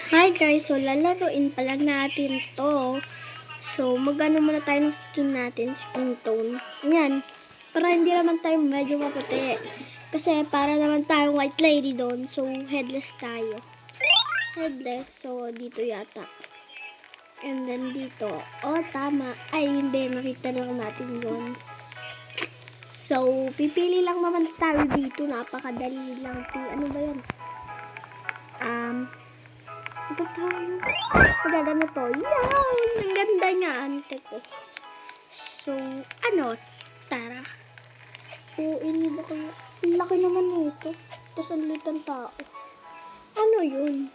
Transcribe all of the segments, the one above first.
Hi guys, so lalaroin pala natin to. So magano muna tayo ng skin natin, skin tone. Yan, para hindi naman tayo medyo maputi. Kasi para naman tayong white lady doon. So headless tayo. Headless, so dito yata. And then dito, oh tama. Ay hindi, nakita lang natin yun. So pipili lang naman tayo dito, napakadali lang. Ano ba yan? Ito tayo. Maganda na to. Yan! Ang ganda niya, ante ko. So, ano? Tara. Oo, ini ba kayo? Ang laki naman nito. Tapos ang litang tao. Ano yun?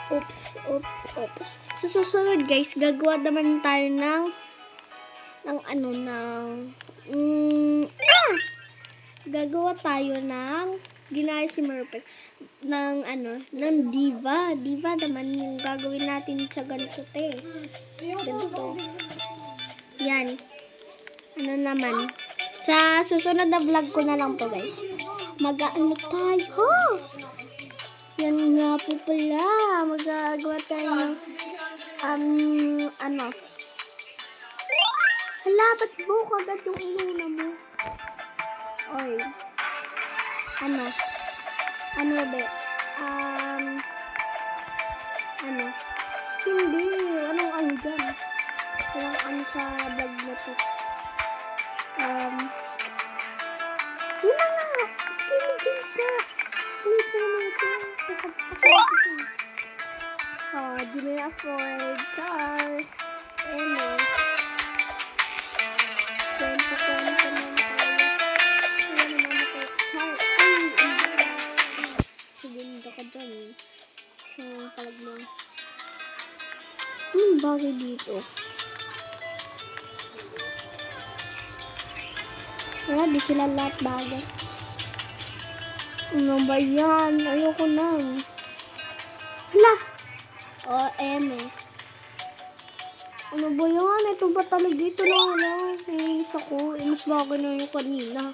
Oops. Sa susunod guys, gagawa naman tayo ng gagawa tayo ng ginaya si Murphy ng diva naman yung gagawin natin sa ganito ganito yan naman sa susunod na vlog ko na lang to guys mag-ano tayo yan nga po pala magagawa tayo ng hala ba't buka agad yung iluna mo oy ano ba? Hindi. Anong dyan? Walang sa vlog na to. Yun na nga. Skinny jeans na. Wait na naman ito. Di na afford. Char. Kwento naman tayo. Ganda ka dyan sa palag mo. Bagay dito. Wala, di sila lahat bagay. Ano ba yan? Ayoko na. Hala! Ano ba yan? Ito ba talaga? Ito lang. Nainis ako. Mas bagay na yung kanina.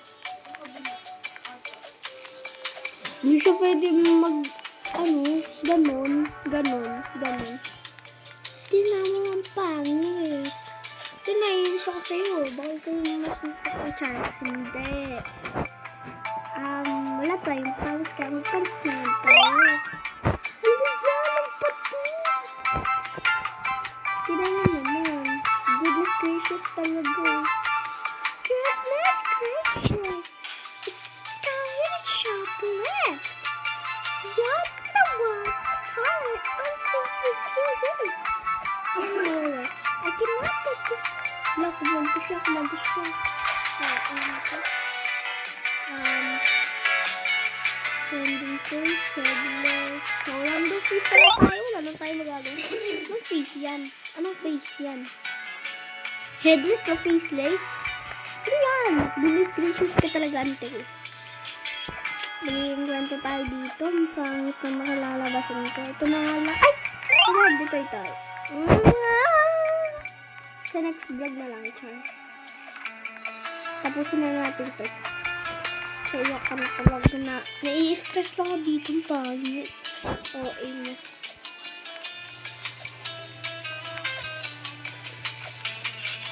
Hindi siya pwede ganon. Tingnan mo ang pangit. Tinainis ako sa'yo. Bakit kayo masukot ang chance? Hindi. Wala tayong pangit ka. Magpangit naman tayo. Hindi yan ang pati. Tingnan mo naman. Goodness gracious talaga. Goodness gracious. I cannot take this. Look, mag-distract. Trending face, headless. So, random face pala tayo. Wala nang tayo magagawa. Anong face yan? Headless na faceless? Ano yan? Bilis gracious ka talaga, ante ko. Magiging kwento tayo dito. Ang pangit na makalalabasan ko. Ito na nga lang. Ay! Dito tayo. Sa next vlog na lang, char. Tapusin na natin ito. So, iyak ka na talaga na. Nai-stress lang ako dito ang pangit. Na.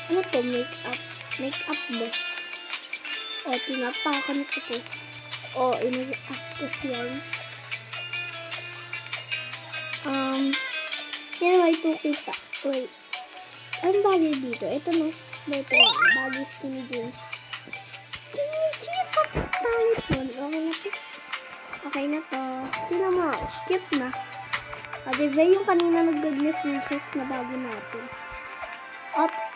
Ano to? Make-up ba? Tinapakan ito po. Ina-actus yan. Yan may 2 kita. Wait. Anong bagay dito? Ito na. Bagay skinny jeans. Skinny jeans! Ang pangit nun. Okay na to. Tingnan mo. Cute na. Diba yung kanina nag-goodness gracious na bagay natin. Oops.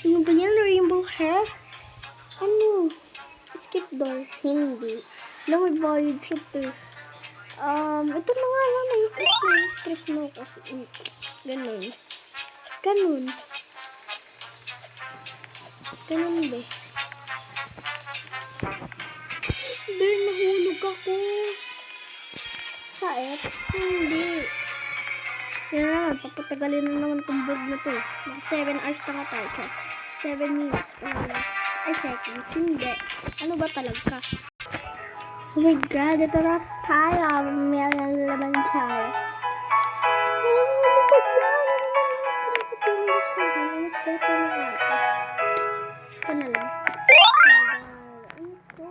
Ano ba yan? Rainbow hair? Ano? Skip door? Hindi. Lower volume shooter. Ito na nga lang. Stress mo kasi. Ganun. Ganun ba? Nahulog ako. Sa F? Hindi. Yan naman. Papatagalin na naman tong vlog na to. Mga 7 hours na nga tayo. 7 minutes pa lang. Ay, seconds. Hindi. Ano ba talaga? Oh my God, ito na tayo. May laban tayo. Oh my God, mas better na ata. Ito na lang. Ano ko?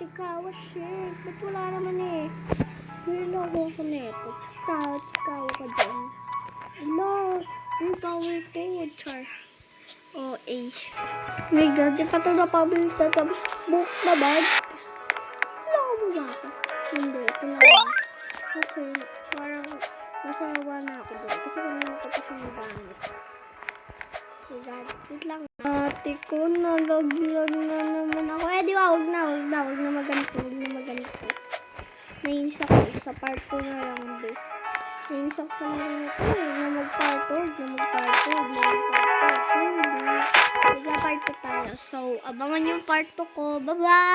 Chikawa shit. Ba't wala naman eh? Niloko ko na ito. Chikawa ka dyan. Hello? Ang power ko. Char. O, A. My God, di pa ito na-publish na tapos book na bag. Loko mo ba ako? Hindi, ito na lang. Kasi, parang nasawa na ako doon. Kasi kanina ko pa siya nagamit. My God, wait lang. Ate ko, nalagyan na naman ako. Eh, di ba, huwag na maganito. Nainis ako sa part 2 na lang, be. Nainis ako sa mga ito. Huwag na mag-part 2. Hindi. Magpa-part 2 tayo. So, abangan yung part 2 ko. Bye-bye!